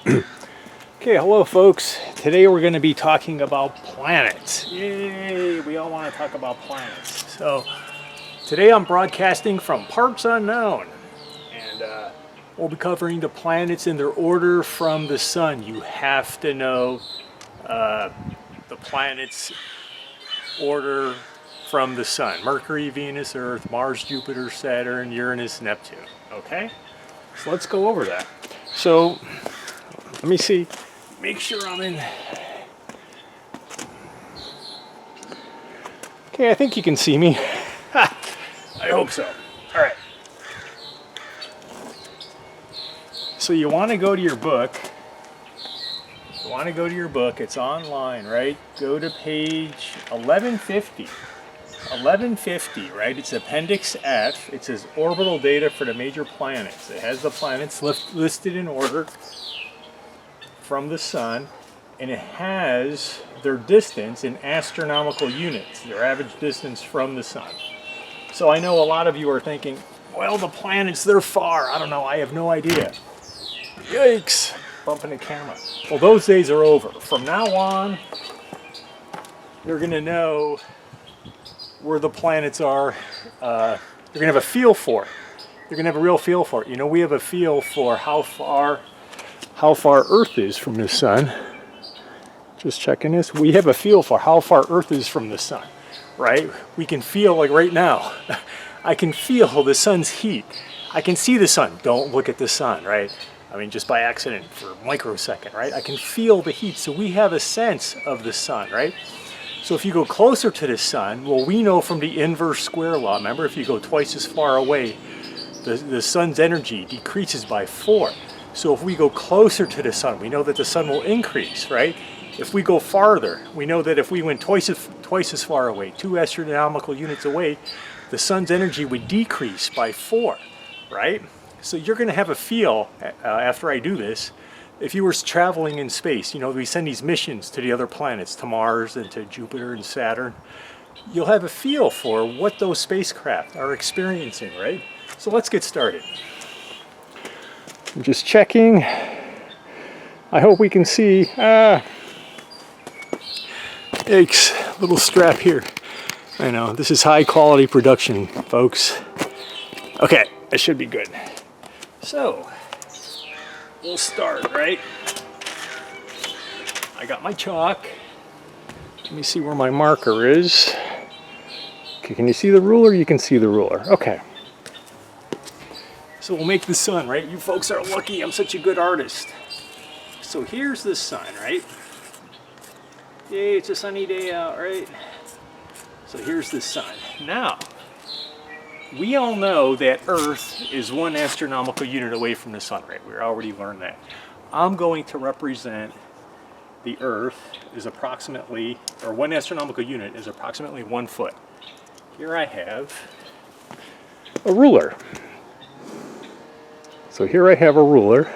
Okay, hello folks. Today we're going to be talking about planets. Yay, we all want to talk about planets. So today I'm broadcasting from parts unknown, and we'll be covering the planets in their order from the sun. You have to know the planets order from the sun. Mercury, Venus, Earth, Mars, Jupiter, Saturn, Uranus, Neptune. Okay? So let's go over that. So let me see. Make sure I'm in. Okay, I think you can see me. I hope so. All right. So you want to go to your book. It's online, right? Go to page 1150. 1150, right? It's Appendix F. It says orbital data for the major planets. It has the planets listed in order from the sun, and it has their distance in astronomical units, their average distance from the sun. So I know a lot of you are thinking, well, the planets, they're far. I don't know, I have no idea. Yikes, bumping the camera. Well, those days are over. From now on, you're gonna know where the planets are. You're gonna have a feel for it. You're gonna have a real feel for it. You know, we have a feel for how far Earth is from the sun. Just checking this. We have a feel for how far Earth is from the sun, right? We can feel, like right now, I can feel the sun's heat. I can see the sun. Don't look at the sun, right? I mean, just by accident for a microsecond, right? I can feel the heat. So we have a sense of the sun, right? So if you go closer to the sun, well, we know from the inverse square law, remember, if you go twice as far away, the sun's energy decreases by 4. So if we go closer to the sun, we know that the sun will increase, right? If we go farther, we know that if we went twice as far away, 2 astronomical units away, the sun's energy would decrease by 4, right? So you're going to have a feel, after I do this, if you were traveling in space, you know, we send these missions to the other planets, to Mars and to Jupiter and Saturn, you'll have a feel for what those spacecraft are experiencing, right? So let's get started. I'm just checking. I hope we can see. Yikes, little strap here. I know, this is high quality production, folks. Okay, that should be good. So, we'll start, right? I got my chalk. Let me see where my marker is. Okay, can you see the ruler? You can see the ruler. Okay. So we'll make the sun, right? You folks are lucky I'm such a good artist. So here's the sun, right? Yay, it's a sunny day out, right? So here's the sun. Now, we all know that Earth is 1 astronomical unit away from the sun, right? We already learned that. I'm going to represent the Earth is approximately, or 1 astronomical unit is approximately 1 foot. Here I have a ruler. So here I have a ruler.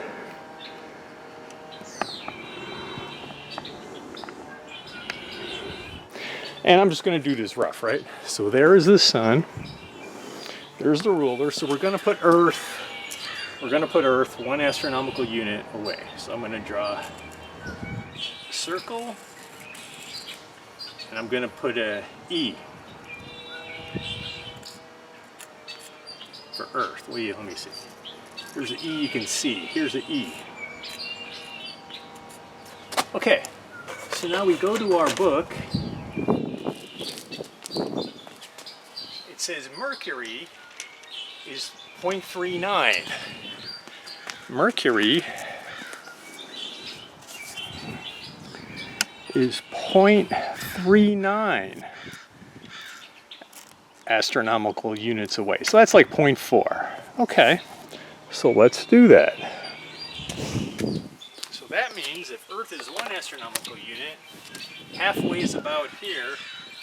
And I'm just going to do this rough, right? So there is the sun. There's the ruler. So we're going to put Earth 1 astronomical unit away. So I'm going to draw a circle, and I'm going to put a E for Earth. Let me see. There's an E you can see. Here's an E. Okay, so now we go to our book. It says Mercury is 0.39. Mercury is 0.39 astronomical units away. So that's like 0.4. Okay. So let's do that. So that means if Earth is 1 astronomical unit, halfway is about here,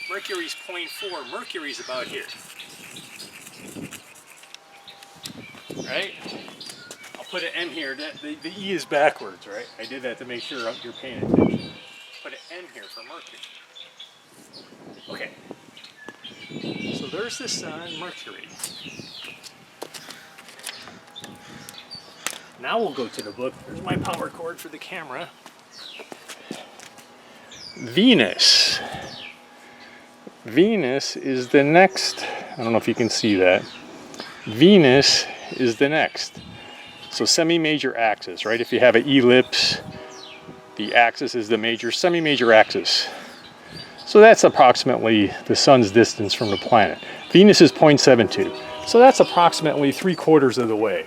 Mercury's 0.4, Mercury's about here. Right? I'll put an M here. The E is backwards, right? I did that to make sure you're paying attention. Put an M here for Mercury. Okay. So there's the sun, Mercury. Now we'll go to the book. There's my power cord for the camera. Venus. Venus is the next. I don't know if you can see that. Venus is the next. So semi-major axis, right? If you have an ellipse, the axis is the major, semi-major axis. So that's approximately the sun's distance from the planet. Venus is 0.72. So that's approximately 3/4 of the way.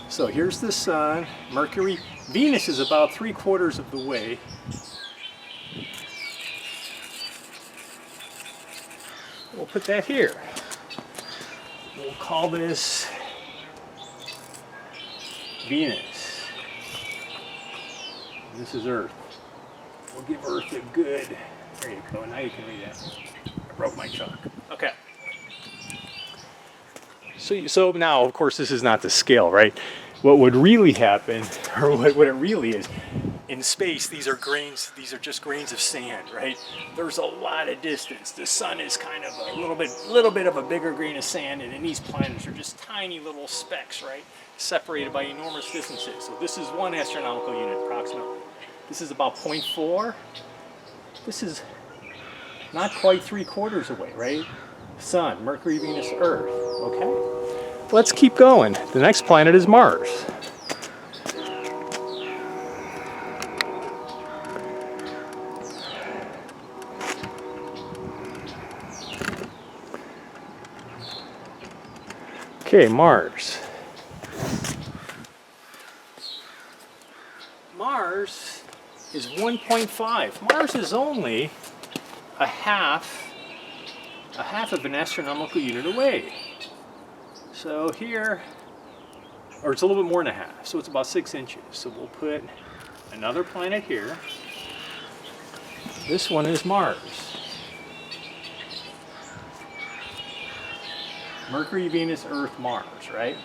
So here's the sun, Mercury. Venus is about 3/4 of the way. We'll put that here. We'll call this Venus. This is Earth. We'll give Earth a good, there you go, now you can read that. I broke my chalk. Okay. So now, of course, this is not the scale, right? What would really happen, or what it really is, in space, these are just grains of sand, right? There's a lot of distance. The sun is kind of a little bit of a bigger grain of sand, and then these planets are just tiny little specks, right? Separated by enormous distances. So this is 1 astronomical unit, approximately. This is about 0.4. This is not quite 3/4 away, right? Sun, Mercury, Venus, Earth, okay? Let's keep going. The next planet is Mars. Okay, Mars. Mars is 1.5. Mars is only a half of an astronomical unit away. So here, or it's a little bit more than a half, so it's about 6 inches. So we'll put another planet here. This one is Mars. Mercury, Venus, Earth, Mars, right?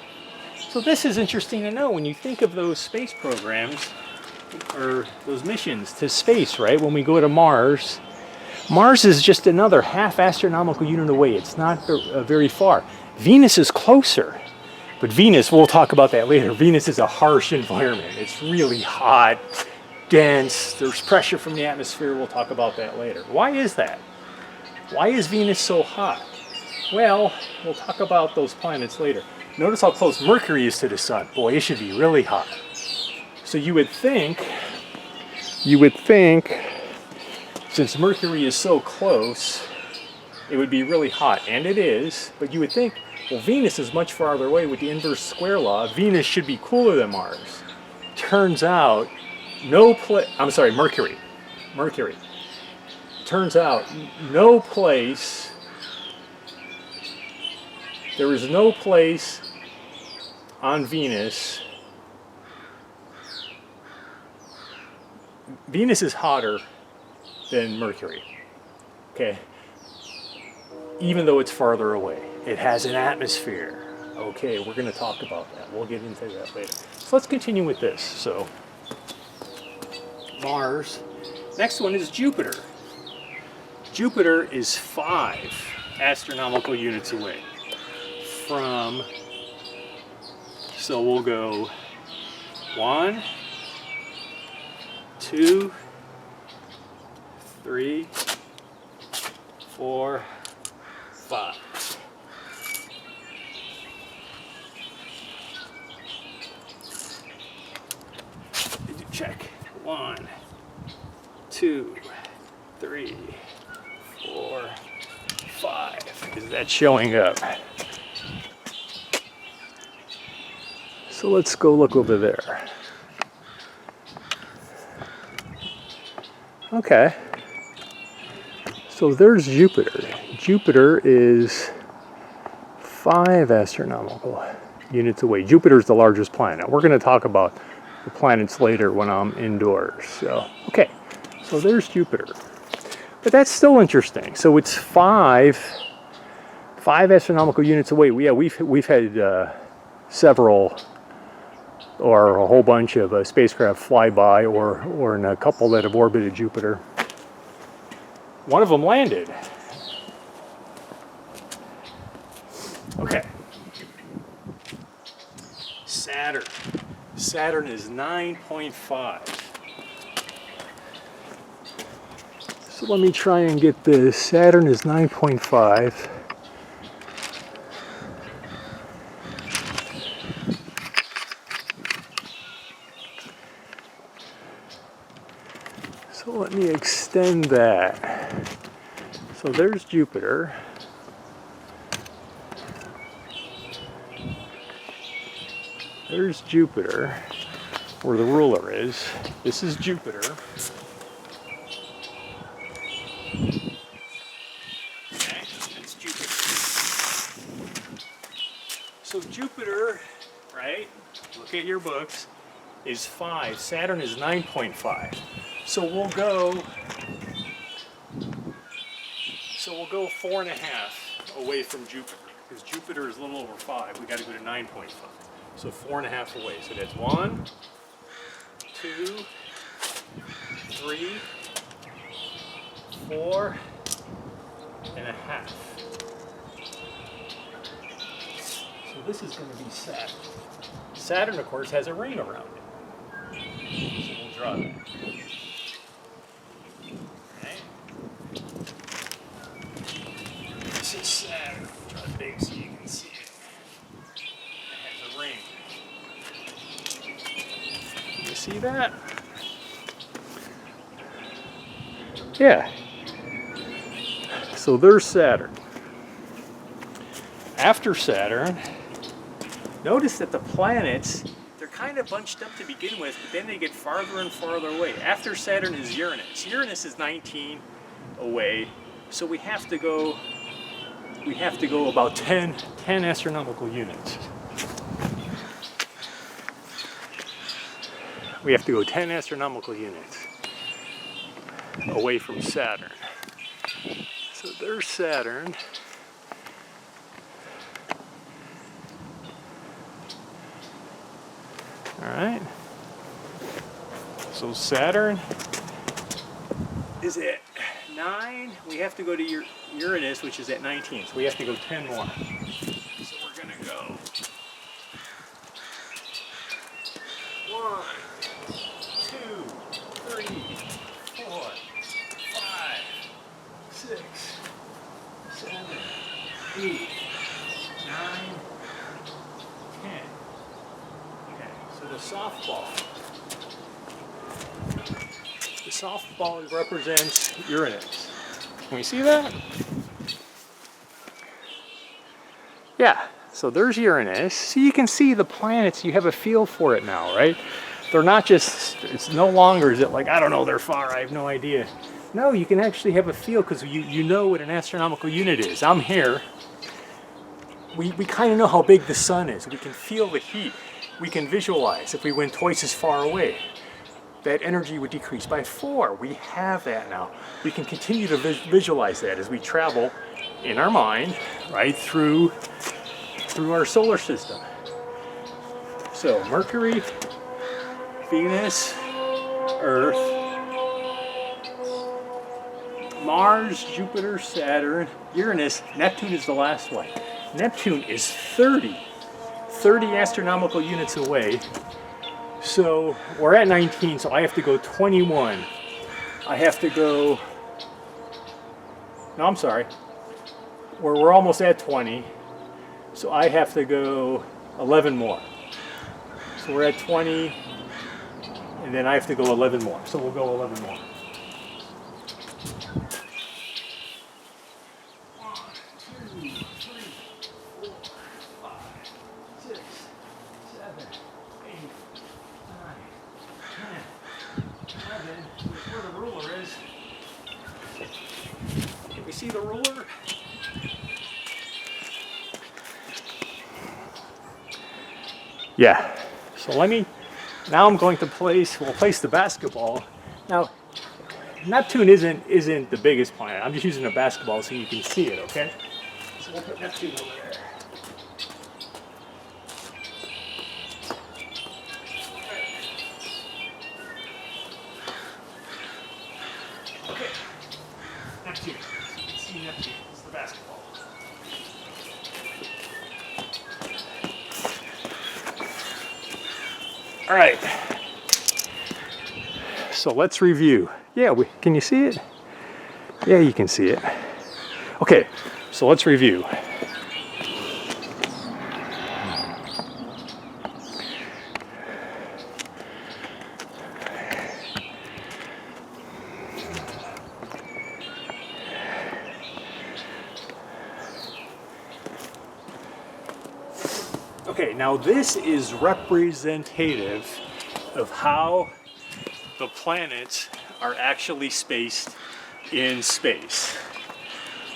So this is interesting to know when you think of those space programs, or those missions to space, right? When we go to Mars, Mars is just another half astronomical unit away. It's not very far. Venus is closer, but Venus, we'll talk about that later. Venus is a harsh environment. It's really hot, dense, there's pressure from the atmosphere. We'll talk about that later. Why is that? Why is Venus so hot? Well, we'll talk about those planets later. Notice how close Mercury is to the sun. Boy, it should be really hot. So you would think, since Mercury is so close, it would be really hot, and it is, but you would think, well, Venus is much farther away with the inverse square law. Venus should be cooler than Mars. Turns out, Mercury. Turns out, there is no place on Venus. Venus is hotter than Mercury, okay? Even though it's farther away. It has an atmosphere. Okay, we're gonna talk about that. We'll get into that later. So let's continue with this. So, Mars. Next one is Jupiter. Jupiter is 5 astronomical units away from, so we'll go 1, 2, 3, 4, 5. Check. 1, 2, 3, 4, 5. Is that showing up? So let's go look over there. Okay. So there's Jupiter. Jupiter is 5 astronomical units away. Jupiter is the largest planet. We're going to talk about the planets later when I'm indoors. So, okay. So there's Jupiter. But that's still interesting. So it's 5 astronomical units away. We've had several, or a whole bunch of spacecraft fly by, or in a couple that have orbited Jupiter. One of them landed. Okay. Saturn. Saturn is 9.5. So let me try and get this. Saturn is 9.5. So let me extend that. So there's Jupiter. There's Jupiter, where the ruler is. This is Jupiter. Okay, that's Jupiter. So Jupiter, right, look at your books, is 5. Saturn is 9.5. So we'll go 4.5 away from Jupiter, because Jupiter is a little over 5. We got to go to 9.5. So 4.5 away. So that's 1, 2, 3, 4.5. So this is going to be Saturn. Saturn, of course, has a ring around it. So we'll draw that. Okay. This is Saturn. Draw it big so you can see it. It has a ring. You see that? Yeah. So there's Saturn. After Saturn, notice that the planets, they're kind of bunched up to begin with, but then they get farther and farther away. After Saturn is Uranus. Uranus is 19 away, so we have to go about 10 astronomical units. We have to go 10 astronomical units away from Saturn. So there's Saturn. All right. So Saturn is at 9. We have to go to Uranus, which is at 19. So we have to go 10 more. So we're going to go 1, 2, 3, 4, 5, 6, 7, 8, 9, 10. Okay, so the softball represents Uranus. Can we see that? Yeah, so there's Uranus. So you can see the planets, you have a feel for it now, right? They're not just, it's no longer is it like, I don't know, they're far, I have no idea. No, you can actually have a feel because you know what an astronomical unit is. I'm here. We kind of know how big the sun is. We can feel the heat. We can visualize if we went twice as far away. That energy would decrease by 4. We have that now. We can continue to visualize that as we travel in our mind, right, through our solar system. So Mercury, Venus, Earth, Mars, Jupiter, Saturn, Uranus, Neptune is the last one. Neptune is 30 astronomical units away. So we're at 19, so I have to go 21. I have to go, no, I'm sorry. We're almost at 20. So I have to go 11 more. So we're at 20, and then I have to go 11 more. So we'll go 11 more. 1, 2, 3, 4, 5, 6, 7, 8, 9, 10, 11. That's where the ruler is. Can we see the ruler? Yeah. So now I'm going to we'll place the basketball. Now, Neptune isn't the biggest planet. I'm just using a basketball so you can see it, okay? So we'll put Neptune over there. Okay. Neptune. So you can see Neptune. It's the basketball. All right. So let's review. Yeah, can you see it? Yeah, you can see it. Okay, so let's review. Okay, now this is representative of how the planets are actually spaced in space.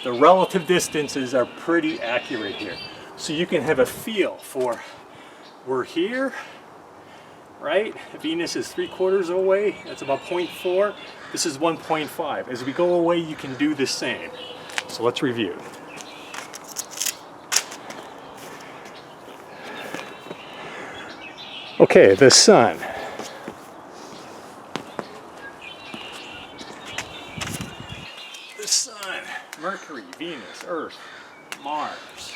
The relative distances are pretty accurate here. So you can have a feel for, we're here, right? Venus is 3/4 away, that's about 0.4. This is 1.5. As we go away, you can do the same. So let's review. Okay, the sun. The sun, Mercury, Venus, Earth, Mars.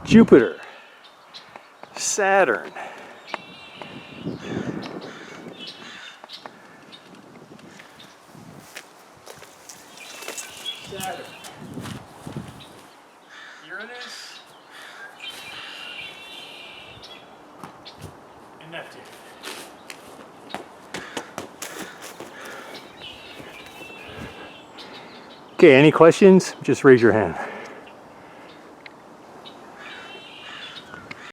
Jupiter, Saturn, Uranus, and Neptune. Okay, any questions? Just raise your hand.